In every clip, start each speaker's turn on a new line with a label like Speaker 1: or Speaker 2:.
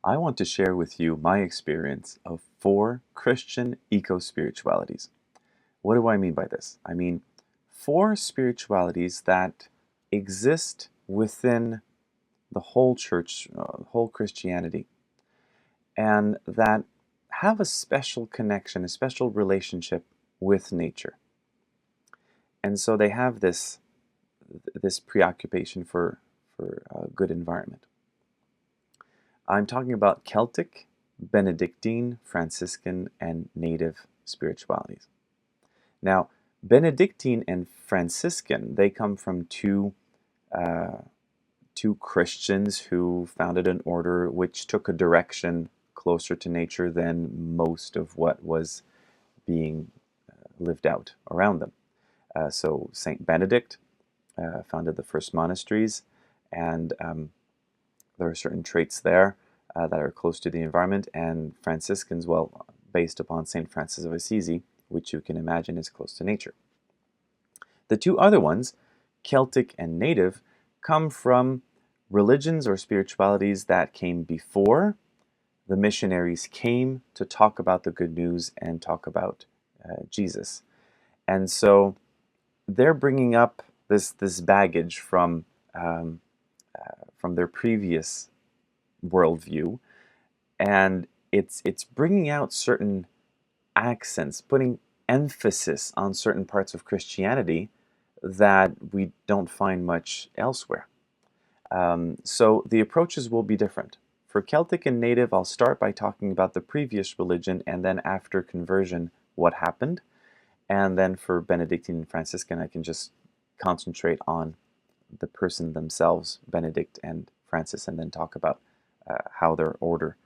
Speaker 1: I want to share with you my experience of 4 Christian eco-spiritualities. What do I mean by this? I mean 4 spiritualities that exist within the whole church, whole Christianity, and that have a special connection, a special relationship with nature. And so they have this preoccupation for a good environment. I'm talking about Celtic, Benedictine, Franciscan, and Native spiritualities. Now, Benedictine and Franciscan, they come from two Christians who founded an order which took a direction closer to nature than most of what was being lived out around them. So Saint Benedict founded the first monasteries, and there are certain traits there that are close to the environment, and Franciscans, well, based upon St. Francis of Assisi, which you can imagine is close to nature. The two other ones, Celtic and Native, come from religions or spiritualities that came before the missionaries came to talk about the good news and talk about Jesus. And so they're bringing up this baggage from their previous worldview, and it's bringing out certain accents, putting emphasis on certain parts of Christianity that we don't find much elsewhere. So the approaches will be different. For Celtic and Native, I'll start by talking about the previous religion, and then after conversion, what happened. And then for Benedictine and Franciscan, I can just concentrate on the person themselves, Benedict and Francis, and then talk about how their order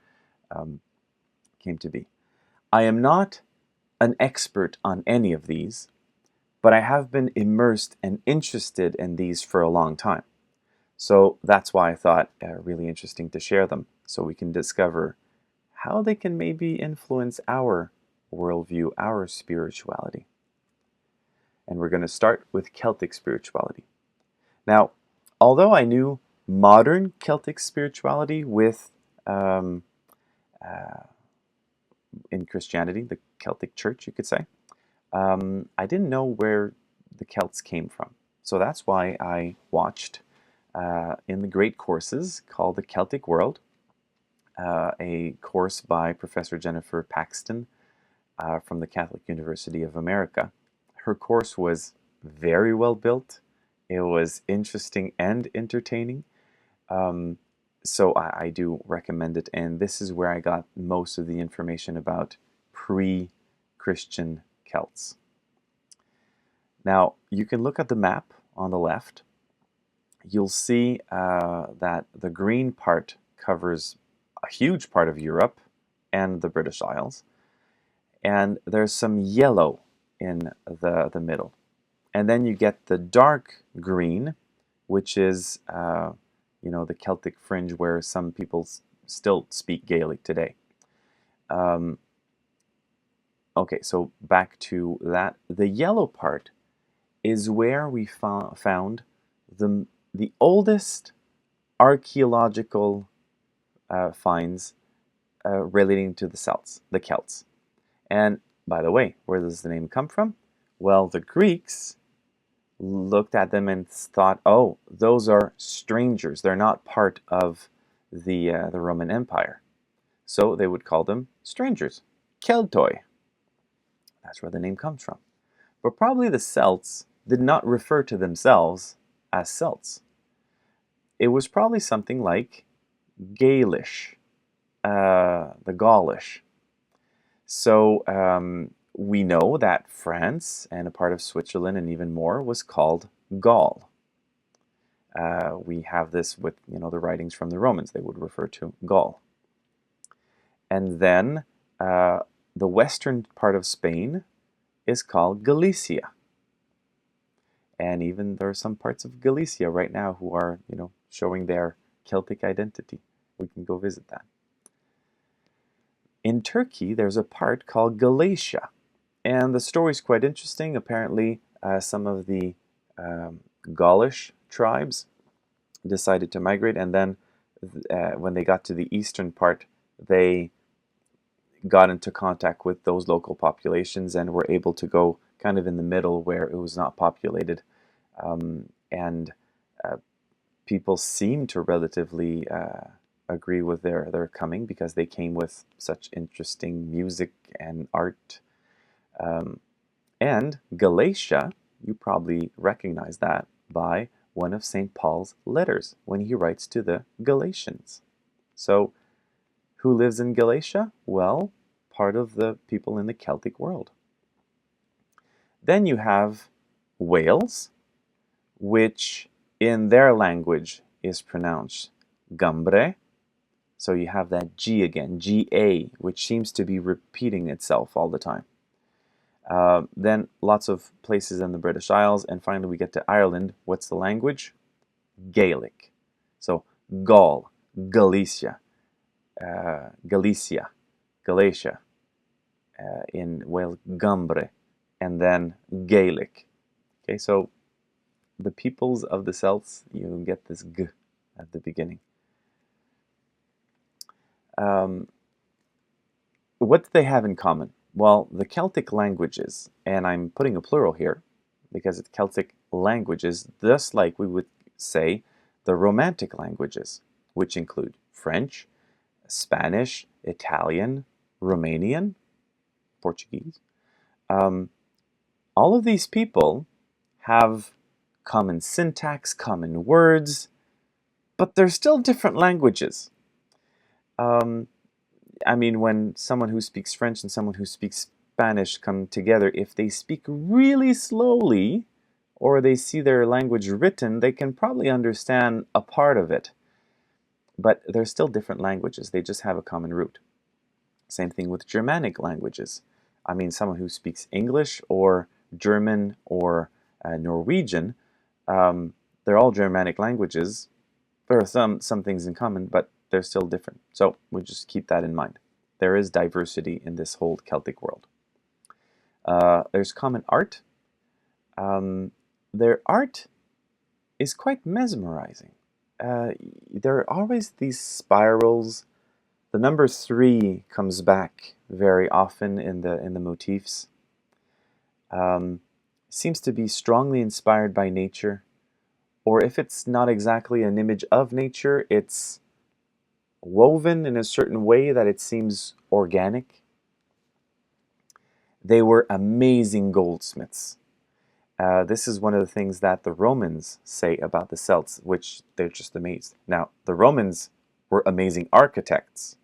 Speaker 1: came to be. I am not an expert on any of these, but I have been immersed and interested in these for a long time. So that's why I thought really interesting to share them, so we can discover how they can maybe influence our worldview, our spirituality. And we're going to start with Celtic spirituality. Now, although I knew modern Celtic spirituality with in Christianity, the Celtic Church, you could say, I didn't know where the Celts came from. So that's why I watched in the great courses called The Celtic World, a course by Professor Jennifer Paxton from the Catholic University of America. Her course was very well built. It was interesting and entertaining. So I do recommend it, and this is where I got most of the information about pre-Christian Celts. Now, you can look at the map on the left. You'll see that the green part covers a huge part of Europe and the British Isles, and there's some yellow in the middle. And then you get the dark green, which is the Celtic fringe where some people still speak Gaelic today. Okay, so back to that. The yellow part is where we found the oldest archaeological finds relating to the Celts. And by the way, where does the name come from? Well, the Greeks looked at them and thought, oh, those are strangers. They're not part of the Roman Empire. So they would call them strangers, Keltoi. That's where the name comes from. But probably the Celts did not refer to themselves as Celts. It was probably something like Gaelish, the Gaulish. So we know that France and a part of Switzerland and even more was called Gaul. We have this with the writings from the Romans. They would refer to Gaul. And then the western part of Spain is called Galicia. And even there are some parts of Galicia right now who are showing their Celtic identity. We can go visit that. In Turkey, there's a part called Galatia, and the story is quite interesting. Apparently, some of the Gaulish tribes decided to migrate, and then when they got to the eastern part, they got into contact with those local populations and were able to go kind of in the middle where it was not populated. And people seem to relatively agree with their coming because they came with such interesting music and art. And Galatia, you probably recognize that by one of St. Paul's letters when he writes to the Galatians. So, who lives in Galatia? Well, part of the people in the Celtic world. Then you have Wales, which in their language is pronounced Gambre. So you have that G again, G-A, which seems to be repeating itself all the time. Then lots of places in the British Isles, and finally we get to Ireland. What's the language? Gaelic. So Gaul, Galicia, Galicia, Galatia, in Wales, Gambre, and then Gaelic. Okay, so the peoples of the Celts, you get this G at the beginning. What do they have in common? Well, the Celtic languages, and I'm putting a plural here because it's Celtic languages, just like we would say the Romantic languages, which include French, Spanish, Italian, Romanian, Portuguese. All of these people have common syntax, common words, but they're still different languages. I mean, when someone who speaks French and someone who speaks Spanish come together, if they speak really slowly or they see their language written, they can probably understand a part of it. But they're still different languages. They just have a common root. Same thing with Germanic languages. I mean, someone who speaks English or German or Norwegian, they're all Germanic languages. There are some things in common, but they're still different. So we just keep that in mind. There is diversity in this whole Celtic world. There's common art. Their art is quite mesmerizing. There are always these spirals. The number 3 comes back very often in the motifs. Seems to be strongly inspired by nature, or if it's not exactly an image of nature, it's woven in a certain way that it seems organic. They were amazing goldsmiths. This is one of the things that the Romans say about the Celts, which they're just amazed. Now, the Romans were amazing architects,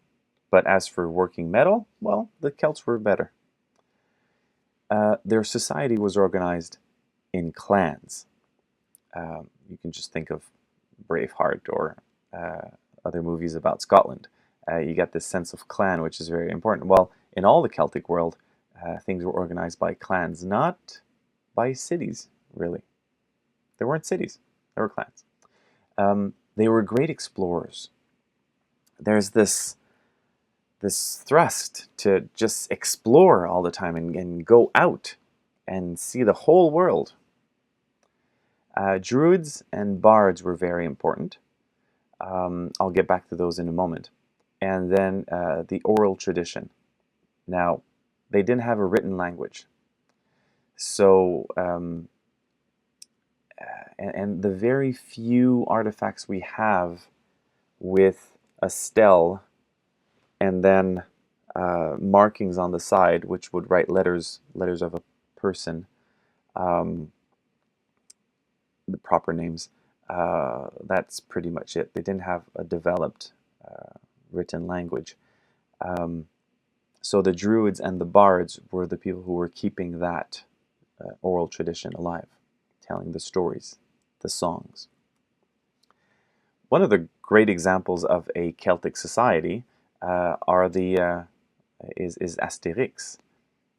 Speaker 1: but as for working metal, well, the Celts were better. Their society was organized in clans. You can just think of Braveheart or other movies about Scotland. You get this sense of clan, which is very important. Well, in all the Celtic world, things were organized by clans, not by cities, really. There weren't cities, there were clans. They were great explorers. There's this thrust to just explore all the time and go out and see the whole world. Druids and bards were very important. I'll get back to those in a moment. And then the oral tradition. Now, they didn't have a written language. So, and the very few artifacts we have with a stele and then markings on the side, which would write letters of a person, the proper names, that's pretty much it. They didn't have a developed written language. So the Druids and the Bards were the people who were keeping that oral tradition alive, telling the stories, the songs. One of the great examples of a Celtic society is Asterix.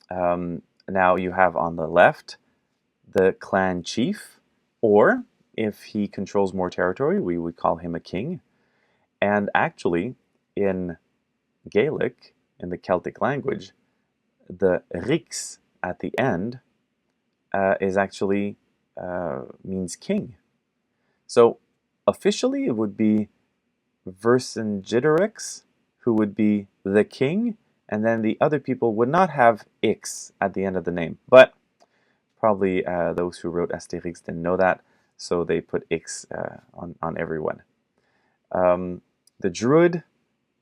Speaker 1: Now you have on the left the clan chief, or if he controls more territory, we would call him a king. And actually, in Gaelic, in the Celtic language, the Rix at the end is actually means king. So officially it would be Vercingetorix, who would be the king, and then the other people would not have X at the end of the name. But probably those who wrote Asterix didn't know that, so they put X on everyone. The druid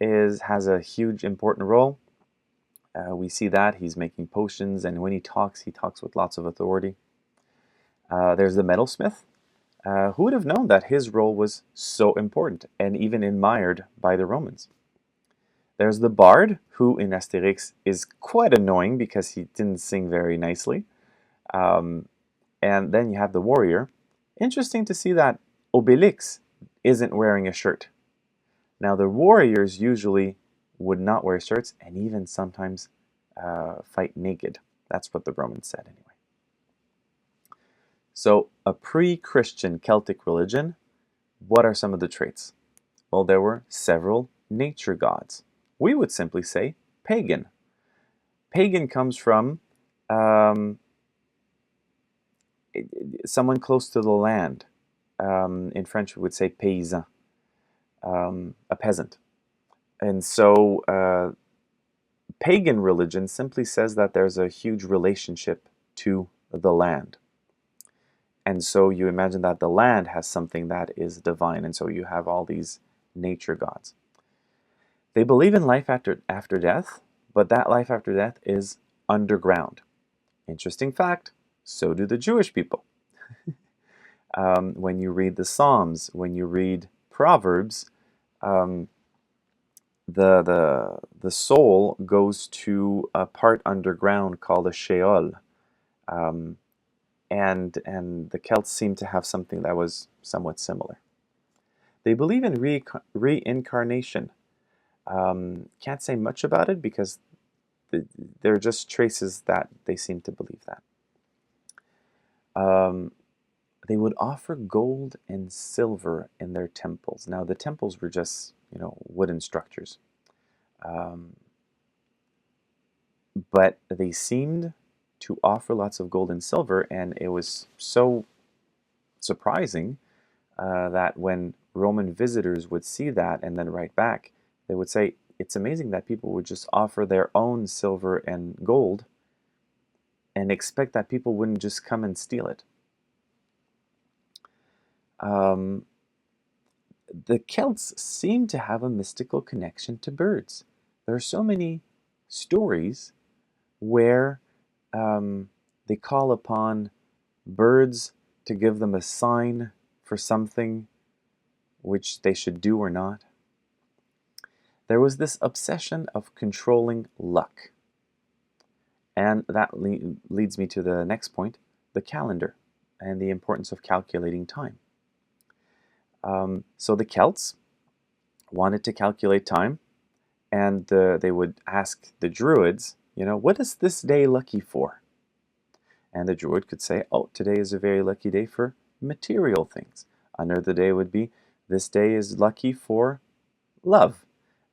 Speaker 1: has a huge important role. We see that he's making potions, and when he talks with lots of authority. There's the metalsmith. Who would have known that his role was so important and even admired by the Romans? There's the bard, who in Asterix is quite annoying because he didn't sing very nicely. And then you have the warrior. Interesting to see that Obelix isn't wearing a shirt. Now the warriors usually would not wear shirts and even sometimes fight naked. That's what the Romans said anyway. So a pre-Christian Celtic religion, what are some of the traits? Well, there were several nature gods. We would simply say pagan. Pagan comes from someone close to the land. In French, we would say paysan, a peasant. And so pagan religion simply says that there's a huge relationship to the land. And so you imagine that the land has something that is divine, and so you have all these nature gods. They believe in life after death, but that life after death is underground. Interesting fact, so do the Jewish people. When you read the Psalms, when you read Proverbs, the soul goes to a part underground called a Sheol. And the Celts seem to have something that was somewhat similar. They believe in reincarnation. Can't say much about it because there are just traces that they seem to believe that. They would offer gold and silver in their temples. Now the temples were just, wooden structures. But they seemed to offer lots of gold and silver, and it was so surprising that when Roman visitors would see that and then write back, they would say, it's amazing that people would just offer their own silver and gold and expect that people wouldn't just come and steal it. The Celts seem to have a mystical connection to birds. There are so many stories where they call upon birds to give them a sign for something which they should do or not. There was this obsession of controlling luck. And that leads me to the next point, the calendar and the importance of calculating time. So the Celts wanted to calculate time, and they would ask the Druids, what is this day lucky for? And the Druid could say, oh, today is a very lucky day for material things. Another day would be, this day is lucky for love.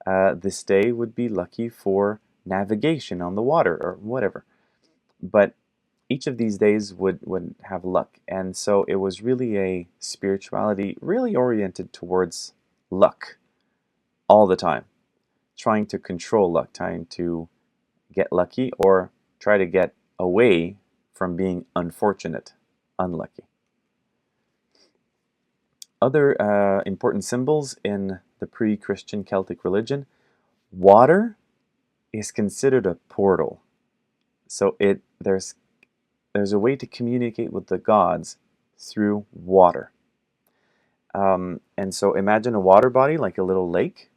Speaker 1: This day would be lucky for navigation on the water or whatever. But each of these days would have luck. And so it was really a spirituality really oriented towards luck all the time. Trying to control luck, trying to get lucky or try to get away from being unfortunate, unlucky. Other important symbols in the pre-Christian Celtic religion, water is considered a portal. So there's a way to communicate with the gods through water. And so imagine a water body like a little lake,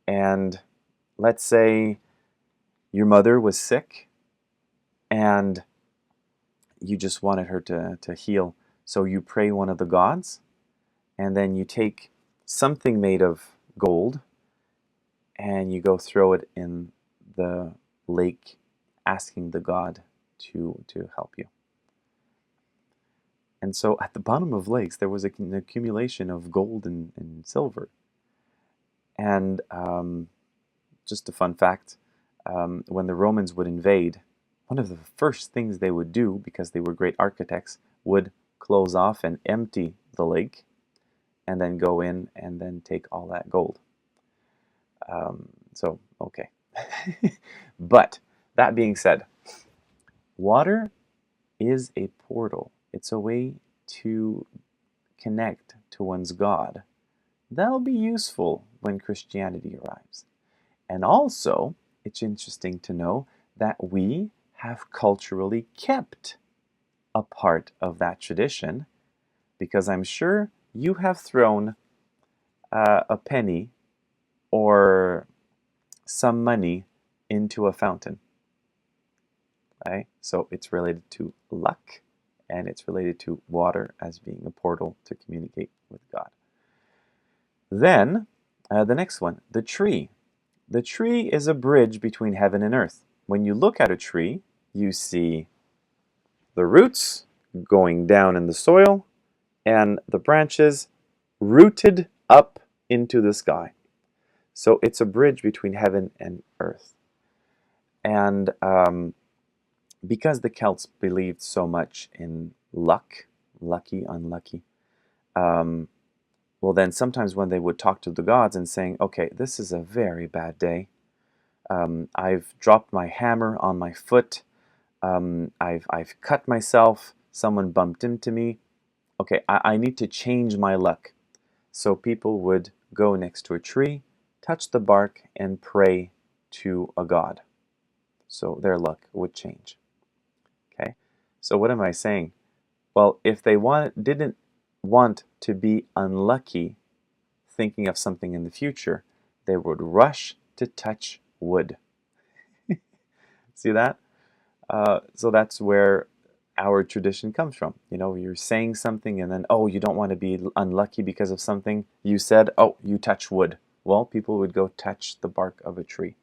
Speaker 1: and let's say your mother was sick and you just wanted her to heal. So you pray one of the gods, and then you take something made of gold and you go throw it in the lake, asking the god to help you. And so at the bottom of lakes, there was an accumulation of gold and silver. And just a fun fact, when the Romans would invade, one of the first things they would do, because they were great architects, would close off and empty the lake and then go in and then take all that gold. So, okay. But that being said, water is a portal. It's a way to connect to one's God. That'll be useful when Christianity arrives. And also, it's interesting to know that we have culturally kept a part of that tradition, because I'm sure you have thrown a penny or some money into a fountain. Right? So it's related to luck, and it's related to water as being a portal to communicate with God. Then, the next one, the tree. The tree is a bridge between heaven and earth. When you look at a tree, you see the roots going down in the soil and the branches rooted up into the sky. So it's a bridge between heaven and earth. And because the Celts believed so much in luck, lucky, unlucky, well then sometimes when they would talk to the gods and saying, okay, this is a very bad day. I've dropped my hammer on my foot. I've cut myself. Someone bumped into me. Okay, I need to change my luck. So people would go next to a tree, touch the bark, and pray to a god. So their luck would change. Okay, so what am I saying? Well, if they didn't want to be unlucky, thinking of something in the future, they would rush to touch wood. See that? So that's where our tradition comes from. You know, you're saying something and then, oh, you don't want to be unlucky because of something you said. Oh, you touch wood. Well, people would go touch the bark of a tree.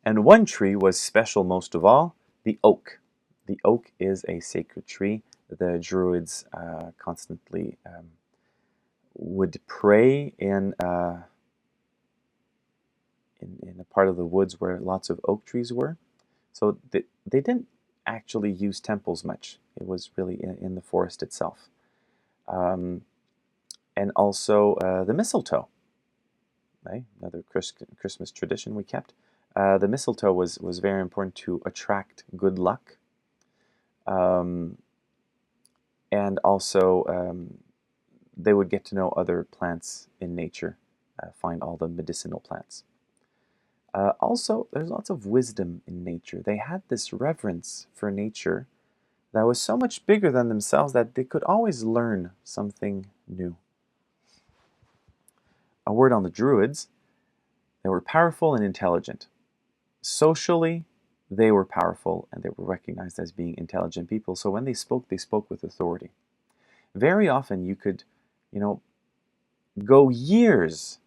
Speaker 1: And one tree was special most of all, the oak. The oak is a sacred tree. The Druids constantly would pray in a part of the woods where lots of oak trees were. So they didn't actually use temples much. It was really in the forest itself. And also the mistletoe, right? Another Christmas tradition we kept. The mistletoe was very important to attract good luck. And also they would get to know other plants in nature, find all the medicinal plants. Also, there's lots of wisdom in nature. They had this reverence for nature that was so much bigger than themselves that they could always learn something new. A word on the Druids: they were powerful and intelligent. Socially, they were powerful and they were recognized as being intelligent people. So when they spoke with authority. Very often you could, go years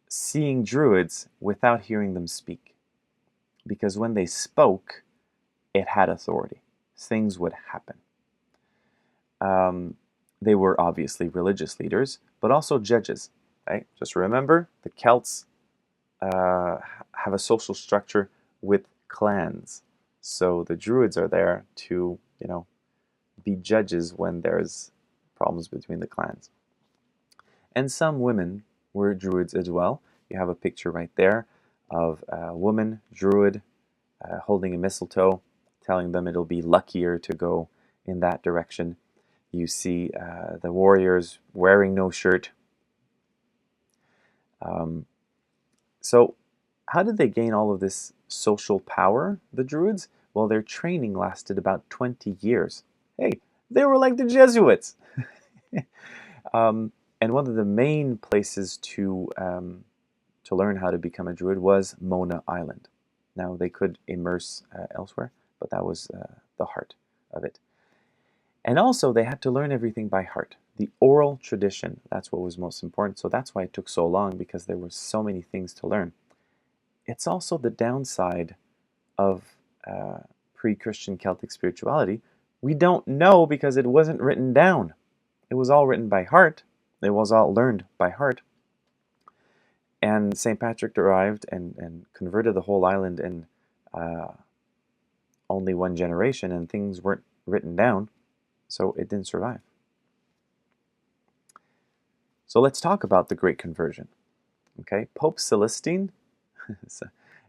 Speaker 1: seeing Druids without hearing them speak. Because when they spoke, it had authority. Things would happen. They were obviously religious leaders, but also judges. Right? Just remember, the Celts have a social structure with clans. So the Druids are there to, be judges when there's problems between the clans. And some women were Druids as well. You have a picture right there of a woman, Druid, holding a mistletoe, telling them it'll be luckier to go in that direction. You see the warriors wearing no shirt. So how did they gain all of this social power, the Druids? Well, their training lasted about 20 years. Hey, they were like the Jesuits. And one of the main places to learn how to become a Druid was Mona Island. Now, they could immerse elsewhere, but that was the heart of it. And also, they had to learn everything by heart. The oral tradition, that's what was most important. So that's why it took so long, because there were so many things to learn. It's also the downside of pre-Christian Celtic spirituality. We don't know because it wasn't written down. It was all written by heart. It was all learned by heart. And St. Patrick arrived and converted the whole island in only one generation, and things weren't written down, so it didn't survive. So let's talk about the Great Conversion. Okay, Pope Celestine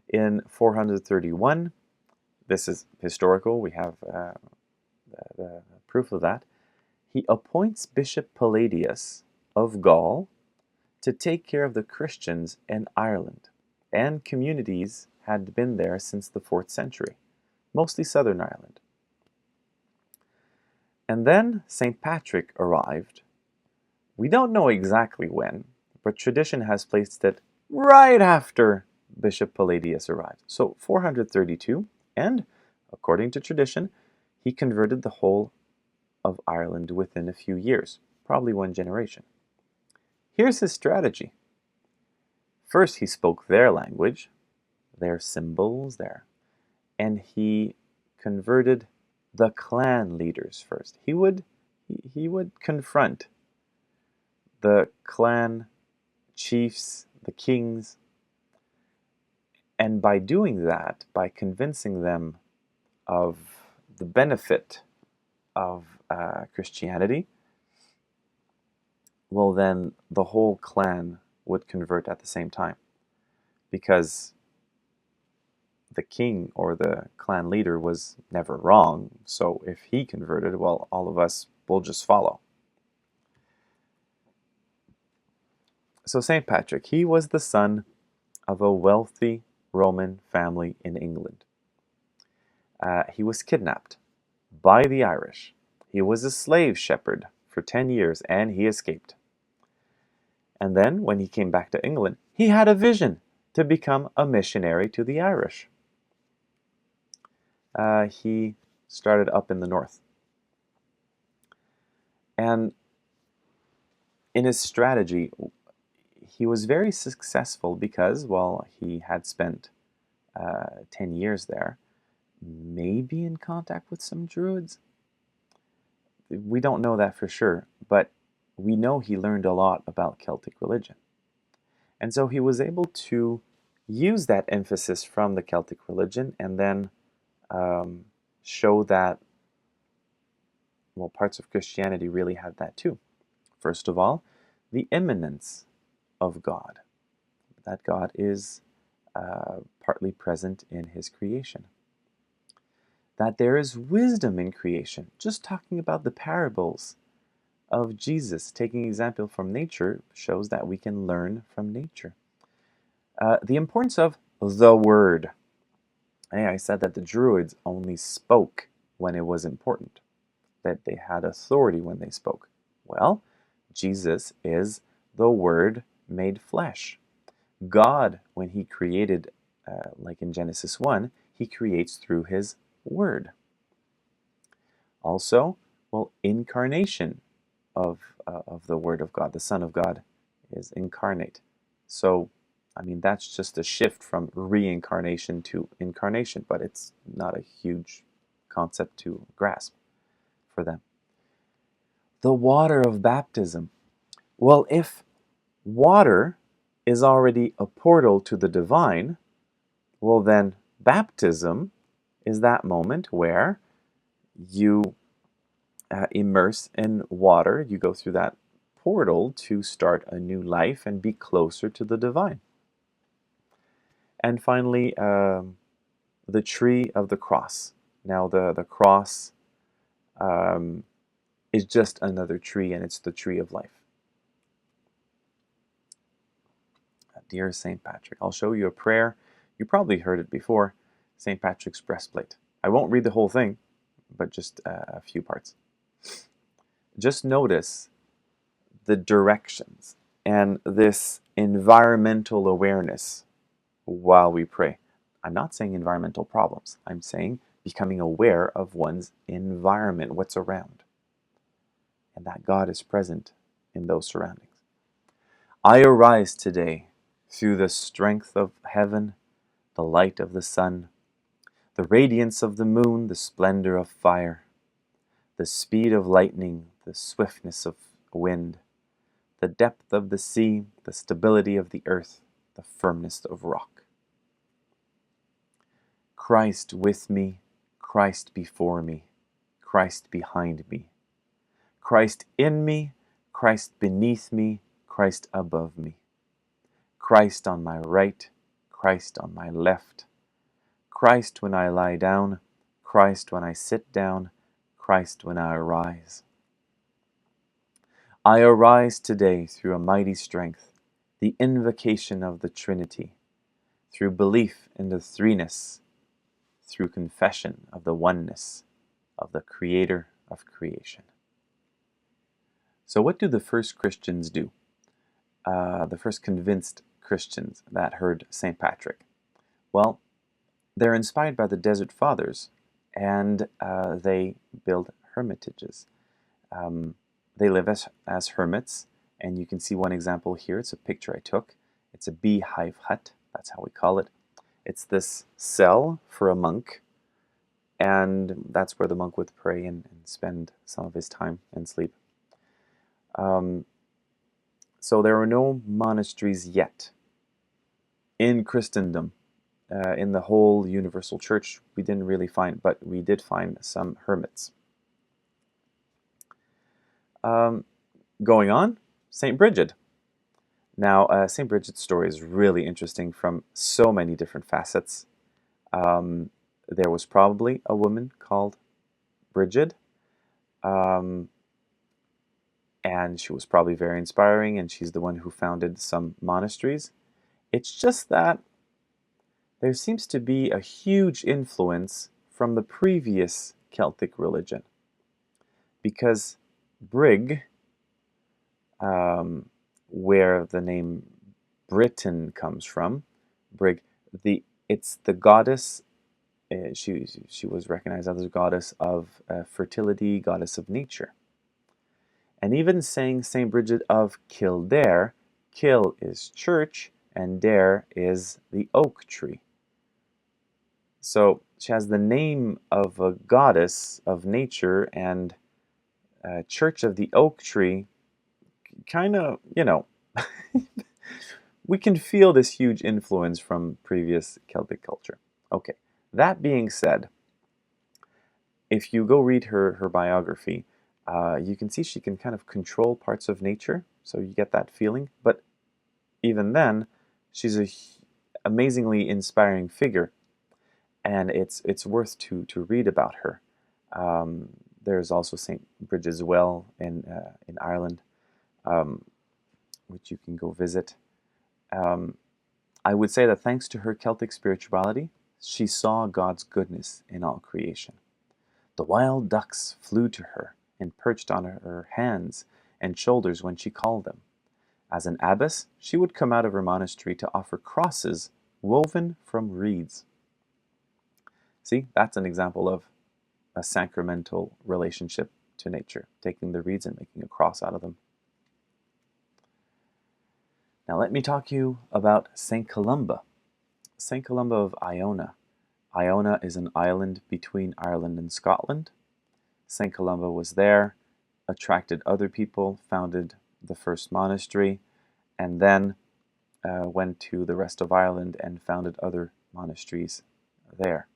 Speaker 1: in 431, this is historical, we have the proof of that, he appoints Bishop Palladius of Gaul to take care of the Christians in Ireland, and communities had been there since the 4th century, mostly Southern Ireland. And then St. Patrick arrived. We don't know exactly when, but tradition has placed it right after Bishop Palladius arrived. So 432, and according to tradition, he converted the whole of Ireland within a few years, probably one generation. Here's his strategy. First, he spoke their language, their symbols, and he converted the clan leaders first. He would confront the clan chiefs, the kings, and by doing that, by convincing them of the benefit of Christianity, well, then the whole clan would convert at the same time, because the king or the clan leader was never wrong. So if he converted, well, all of us will just follow. So St. Patrick, he was the son of a wealthy Roman family in England. He was kidnapped by the Irish. He was a slave shepherd for 10 years and he escaped. And then when he came back to England, he had a vision to become a missionary to the Irish. He started up in the north. And in his strategy, he was very successful because, well, he had spent 10 years there, maybe in contact with some Druids. We don't know that for sure, but we know he learned a lot about Celtic religion. And so he was able to use that emphasis from the Celtic religion and then show that, well, parts of Christianity really had that too. First of all, the immanence of God, that God is partly present in his creation. That there is wisdom in creation. Just talking about the parables of Jesus, taking example from nature, shows that we can learn from nature. The importance of the Word. Hey, I said that the Druids only spoke when it was important, that they had authority when they spoke. Well, Jesus is the Word made flesh. God, when he created, like in Genesis 1, he creates through his Word. Also, well, incarnation of the Word of God, the Son of God is incarnate. So, I mean, that's just a shift from reincarnation to incarnation, but it's not a huge concept to grasp for them. The water of baptism. Well, if water is already a portal to the divine, well, then baptism is that moment where you immerse in water, you go through that portal to start a new life and be closer to the divine. And finally, the tree of the cross. Now, the cross is just another tree, and it's the tree of life. Dear St. Patrick, I'll show you a prayer. You probably heard it before, St. Patrick's breastplate. I won't read the whole thing, but just a few parts. Just notice the directions and this environmental awareness while we pray. I'm not saying environmental problems. I'm saying becoming aware of one's environment, what's around, and that God is present in those surroundings. I arise today through the strength of heaven, the light of the sun, the radiance of the moon, the splendor of fire, the speed of lightning, the swiftness of wind, the depth of the sea, the stability of the earth, the firmness of rock. Christ with me, Christ before me, Christ behind me, Christ in me, Christ beneath me, Christ above me, Christ on my right, Christ on my left, Christ when I lie down, Christ when I sit down, Christ when I arise. I arise today through a mighty strength, the invocation of the Trinity, through belief in the threeness, through confession of the oneness of the Creator of creation. So what do the first Christians do? The first convinced Christians that heard St. Patrick? Well, they're inspired by the Desert Fathers, and they build hermitages. They live as hermits, and you can see one example here. It's a picture I took. It's a beehive hut, that's how we call it. It's this cell for a monk, and that's where the monk would pray and spend some of his time and sleep. So there are no monasteries yet in Christendom. In the whole universal church, we didn't really find, but we did find some hermits. Going on, St. Bridget. Now, St. Bridget's story is really interesting from so many different facets. There was probably a woman called Bridget, and she was probably very inspiring, and she's the one who founded some monasteries. It's just that there seems to be a huge influence from the previous Celtic religion, because Brig, where the name Britain comes from, Brig, it's the goddess. She was recognized as a goddess of fertility, goddess of nature. And even saying St. Bridget of Kildare, Kill is church, and Dare is the oak tree. So she has the name of a goddess of nature, and Church of the Oak Tree, kind of, we can feel this huge influence from previous Celtic culture. Okay, that being said, if you go read her biography, you can see she can kind of control parts of nature, so you get that feeling. But even then, she's an amazingly inspiring figure, and it's worth to read about her. There's also St. Bridget's Well in Ireland, which you can go visit. I would say that thanks to her Celtic spirituality, she saw God's goodness in all creation. The wild ducks flew to her and perched on her hands and shoulders when she called them. As an abbess, she would come out of her monastery to offer crosses woven from reeds. See, that's an example of a sacramental relationship to nature, taking the reeds and making a cross out of them. Now let me talk to you about St. Columba. St. Columba of Iona. Iona is an island between Ireland and Scotland. St. Columba was there, attracted other people, founded the first monastery, and then went to the rest of Ireland and founded other monasteries there.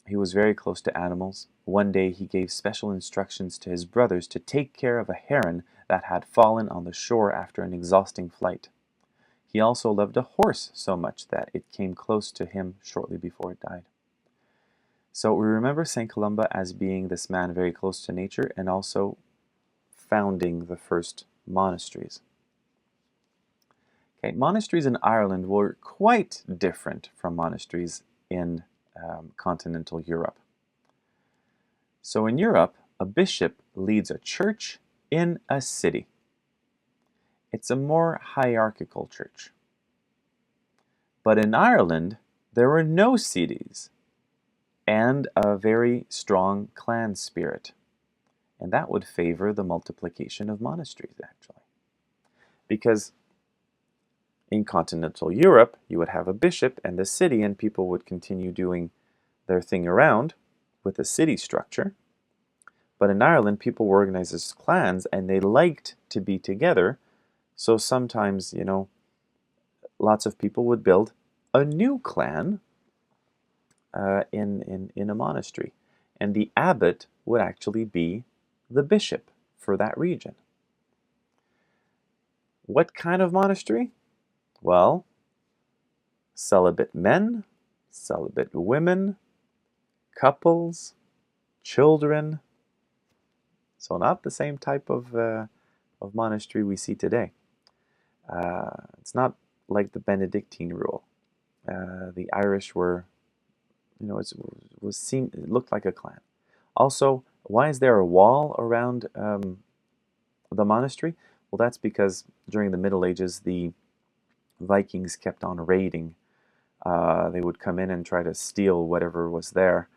Speaker 1: He was very close to animals. One day he gave special instructions to his brothers to take care of a heron that had fallen on the shore after an exhausting flight. He also loved a horse so much that it came close to him shortly before it died. So we remember St. Columba as being this man very close to nature and also founding the first monasteries. Okay, monasteries in Ireland were quite different from monasteries in continental Europe. So in Europe, a bishop leads a church in a city. It's a more hierarchical church. But in Ireland, there were no cities and a very strong clan spirit. And that would favor the multiplication of monasteries, actually. Because in continental Europe, you would have a bishop and a city, and people would continue doing their thing around with a city structure. But in Ireland, people were organized as clans, and they liked to be together. So sometimes, lots of people would build a new clan in a monastery. And the abbot would actually be the bishop for that region. What kind of monastery? Well, celibate men, celibate women, couples, children. So not the same type of monastery we see today. It's not like the Benedictine rule. The Irish were, it looked like a clan. Also, why is there a wall around the monastery? Well, that's because during the Middle Ages, the Vikings kept on raiding. They would come in and try to steal whatever was there.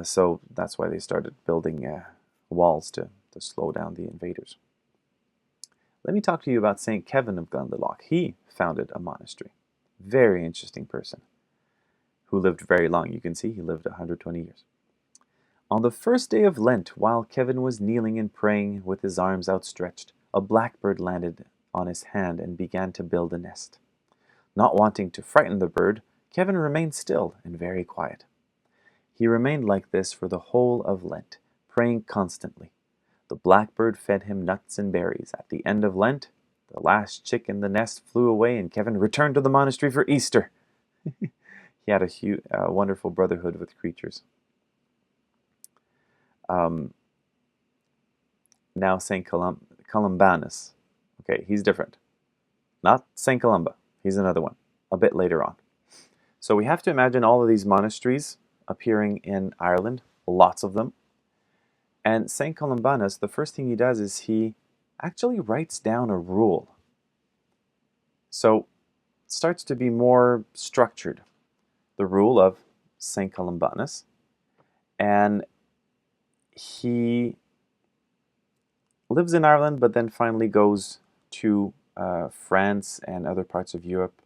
Speaker 1: So that's why they started building walls to slow down the invaders. Let me talk to you about St. Kevin of Glendalough. He founded a monastery. Very interesting person who lived very long. You can see he lived 120 years. On the first day of Lent, while Kevin was kneeling and praying with his arms outstretched, a blackbird landed on his hand and began to build a nest. Not wanting to frighten the bird, Kevin remained still and very quiet. He remained like this for the whole of Lent, praying constantly. The blackbird fed him nuts and berries. At the end of Lent, the last chick in the nest flew away and Kevin returned to the monastery for Easter. He had a wonderful brotherhood with creatures. Now St. Columbanus. Okay, he's different. Not St. Columba. He's another one, a bit later on. So we have to imagine all of these monasteries appearing in Ireland, lots of them. And St. Columbanus, the first thing he does is he actually writes down a rule. So it starts to be more structured. The rule of St. Columbanus. And he lives in Ireland, but then finally goes to France and other parts of Europe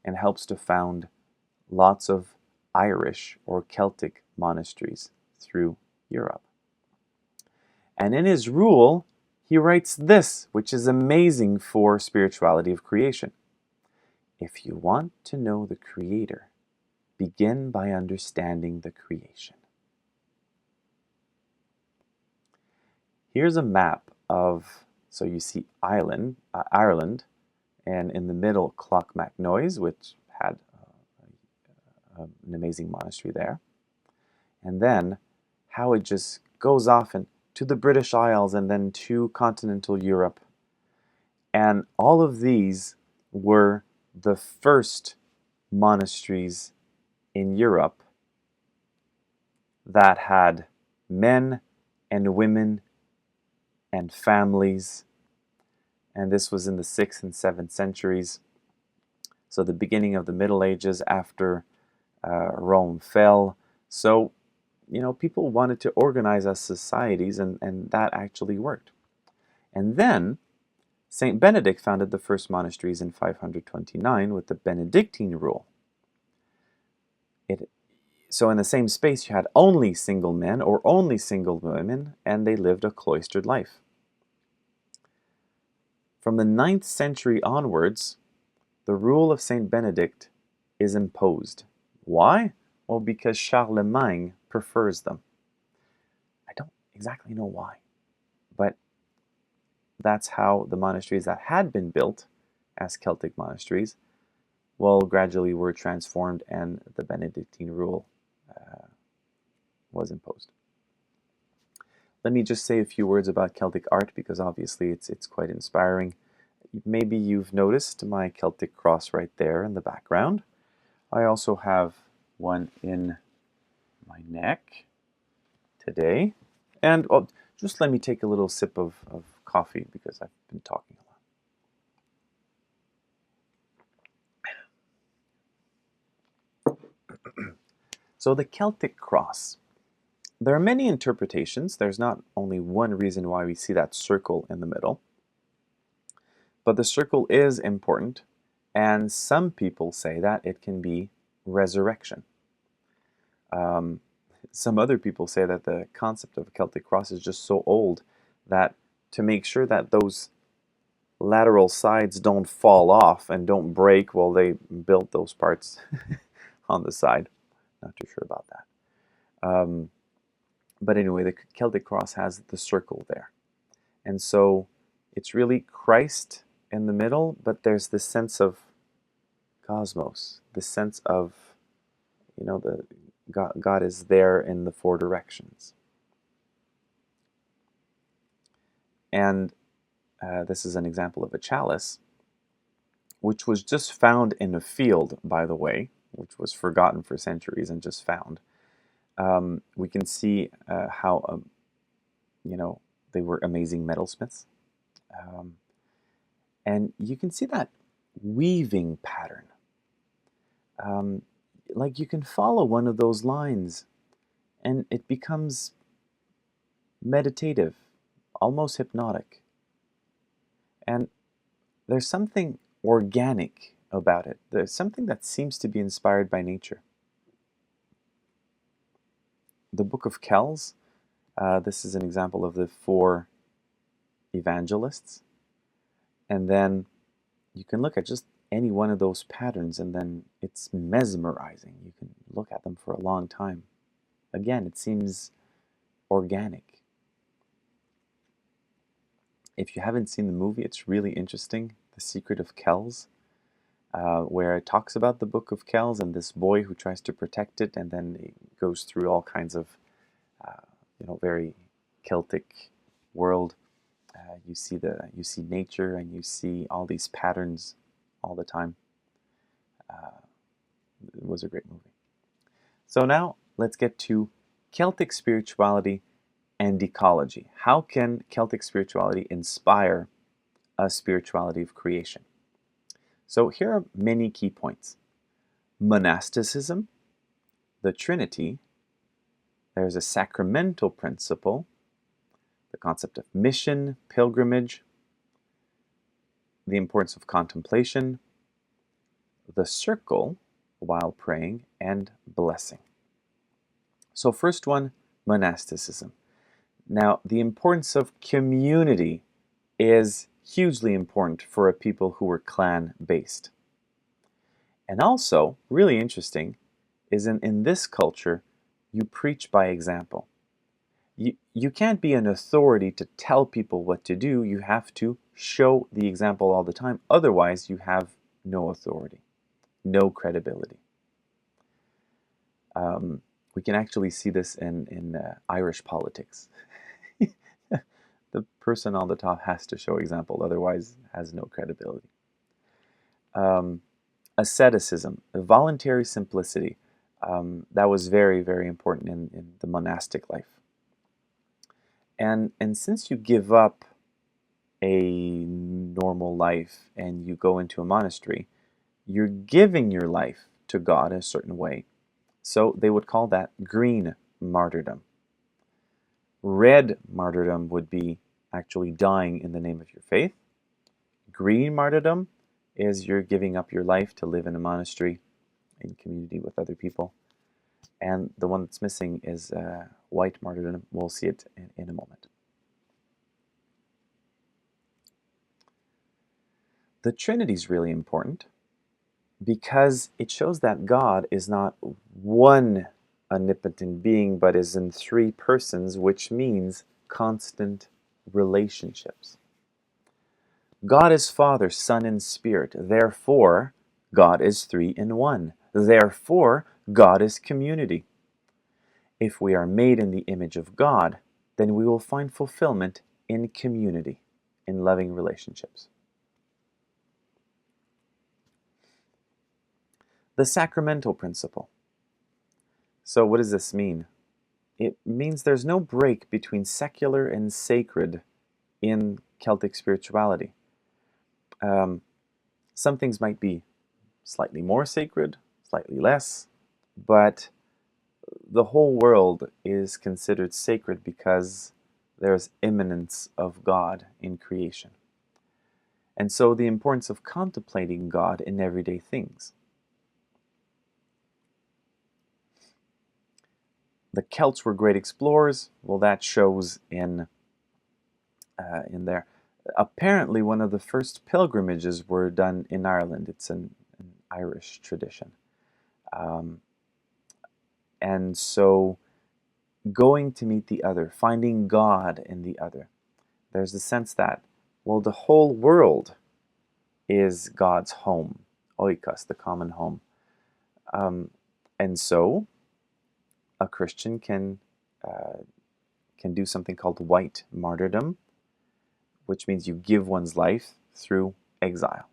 Speaker 1: and helps to found lots of Irish or Celtic monasteries through Europe. And in his rule, he writes this, which is amazing for spirituality of creation. If you want to know the Creator, begin by understanding the creation. Here's a map of, so you see Ireland, and in the middle, Clochmacnoise, which had an amazing monastery there. And then how it just goes off to the British Isles and then to continental Europe. And all of these were the first monasteries in Europe that had men and women and families. And this was in the 6th and 7th centuries. So the beginning of the Middle Ages after Rome fell. So, people wanted to organize as societies, and that actually worked. And then St. Benedict founded the first monasteries in 529 with the Benedictine rule. So in the same space, you had only single men or only single women, and they lived a cloistered life. From the 9th century onwards, the rule of St. Benedict is imposed. Why? Well, because Charlemagne prefers them. I don't exactly know why, but that's how the monasteries that had been built as Celtic monasteries, gradually were transformed and the Benedictine rule was imposed. Let me just say a few words about Celtic art because obviously it's quite inspiring. Maybe you've noticed my Celtic cross right there in the background. I also have one in my neck today. And just let me take a little sip of coffee because I've been talking a lot. So the Celtic cross. There are many interpretations. There's not only one reason why we see that circle in the middle. But the circle is important, and some people say that it can be resurrection. Some other people say that the concept of a Celtic cross is just so old that to make sure that those lateral sides don't fall off and don't break, they built those parts on the side. Not too sure about that. But anyway, the Celtic cross has the circle there. And so it's really Christ in the middle, but there's this sense of cosmos, the sense of, the God is there in the four directions. And this is an example of a chalice, which was just found in a field, by the way, which was forgotten for centuries and just found. We can see how, they were amazing metalsmiths. And you can see that weaving pattern. Like you can follow one of those lines and it becomes meditative, almost hypnotic. And there's something organic about it. There's something that seems to be inspired by nature. The Book of Kells, this is an example of the four evangelists. And then you can look at just any one of those patterns and then it's mesmerizing. You can look at them for a long time. Again, it seems organic. If you haven't seen the movie, it's really interesting, The Secret of Kells, where it talks about the Book of Kells and this boy who tries to protect it, and then it goes through all kinds of, very Celtic world. You see nature and you see all these patterns all the time. It was a great movie. So now let's get to Celtic spirituality and ecology. How can Celtic spirituality inspire a spirituality of creation? So here are many key points. Monasticism, the Trinity, there's a sacramental principle, the concept of mission, pilgrimage, the importance of contemplation, the circle while praying, and blessing. So first one, monasticism. Now, the importance of community is hugely important for a people who were clan-based. And also, really interesting, is in this culture, you preach by example. You can't be an authority to tell people what to do. You have to show the example all the time. Otherwise, you have no authority, no credibility. We can actually see this in Irish politics. The person on the top has to show example, otherwise has no credibility. Asceticism, voluntary simplicity, that was very, very important in the monastic life. And since you give up a normal life and you go into a monastery, you're giving your life to God in a certain way. So they would call that green martyrdom. Red martyrdom would be actually dying in the name of your faith. Green martyrdom is you're giving up your life to live in a monastery in community with other people. And the one that's missing is white martyrdom. We'll see it in a moment. The Trinity is really important because it shows that God is not one omnipotent being, but is in three persons, which means constant relationships. God is Father, Son, and Spirit. Therefore, God is three in one. Therefore, God is community. If we are made in the image of God, then we will find fulfillment in community, in loving relationships. The sacramental principle. So what does this mean? It means there's no break between secular and sacred in Celtic spirituality. Some things might be slightly more sacred, slightly less, but the whole world is considered sacred because there's immanence of God in creation. And so the importance of contemplating God in everyday things. The Celts were great explorers. Well, that shows in there. Apparently, one of the first pilgrimages were done in Ireland. It's an Irish tradition. And so going to meet the other, finding God in the other, there's a sense that, well, the whole world is God's home, oikos, the common home. And so a Christian can do something called white martyrdom, which means you give one's life through exile.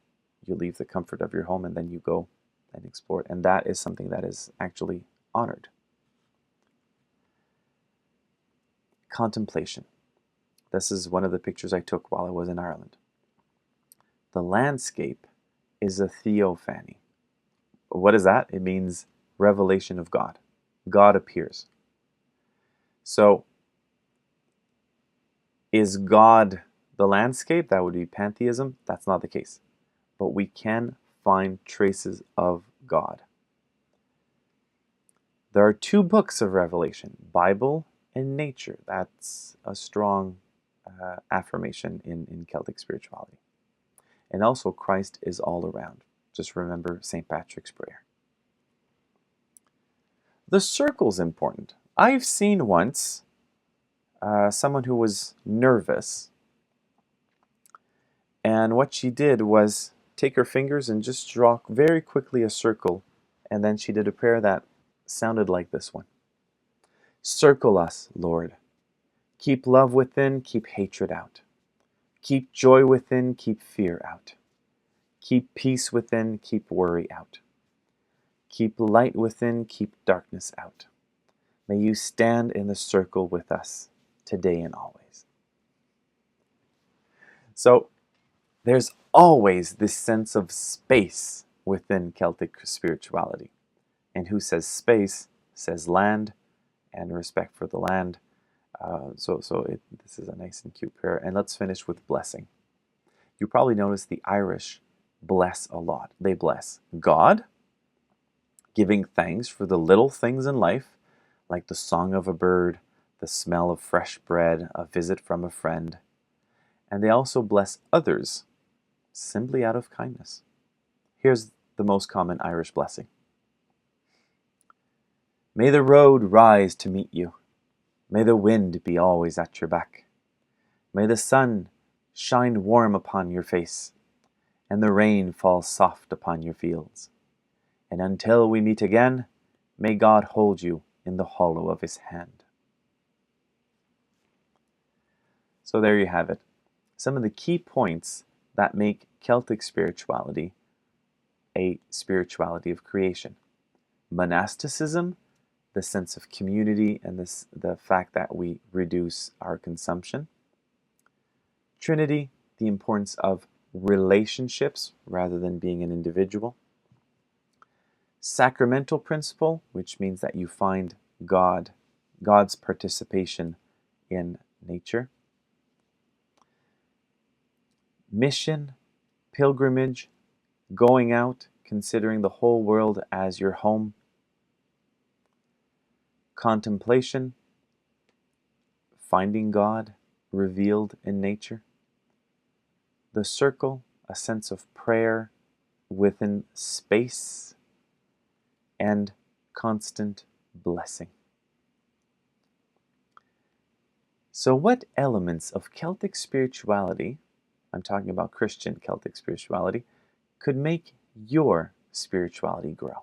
Speaker 1: You leave the comfort of your home and then you go and explore it. And that is something that is actually honored. Contemplation. This is one of the pictures I took while I was in Ireland. The landscape is a theophany. What is that? It means revelation of God. God appears. So, is God the landscape? That would be pantheism. That's not the case. But we can find traces of God. There are two books of Revelation, Bible and nature. That's a strong affirmation in Celtic spirituality. And also Christ is all around. Just remember St. Patrick's prayer. The circle's important. I've seen once someone who was nervous, and what she did was take her fingers and just draw very quickly a circle, and then she did a prayer that sounded like this one. Circle us, Lord. Keep love within, keep hatred out. Keep joy within, keep fear out. Keep peace within, keep worry out. Keep light within, keep darkness out. May you stand in the circle with us today and always. So there's always this sense of space within Celtic spirituality. And who says space says land and respect for the land. This is a nice and cute prayer. And let's finish with blessing. You probably noticed the Irish bless a lot. They bless God, giving thanks for the little things in life, like the song of a bird, the smell of fresh bread, a visit from a friend. And they also bless others, simply out of kindness. Here's the most common Irish blessing. May the road rise to meet you. May the wind be always at your back. May the sun shine warm upon your face, and the rain fall soft upon your fields. And until we meet again, may God hold you in the hollow of his hand. So there you have it. Some of the key points that make Celtic spirituality a spirituality of creation. Monasticism, the sense of community and the fact that we reduce our consumption. Trinity, the importance of relationships rather than being an individual. Sacramental principle, which means that you find God's participation in nature. Mission, pilgrimage, going out, considering the whole world as your home. Contemplation, finding God revealed in nature. The circle, a sense of prayer within space, and constant blessing. So what elements of Celtic spirituality, I'm talking about Christian Celtic spirituality, could make your spirituality grow?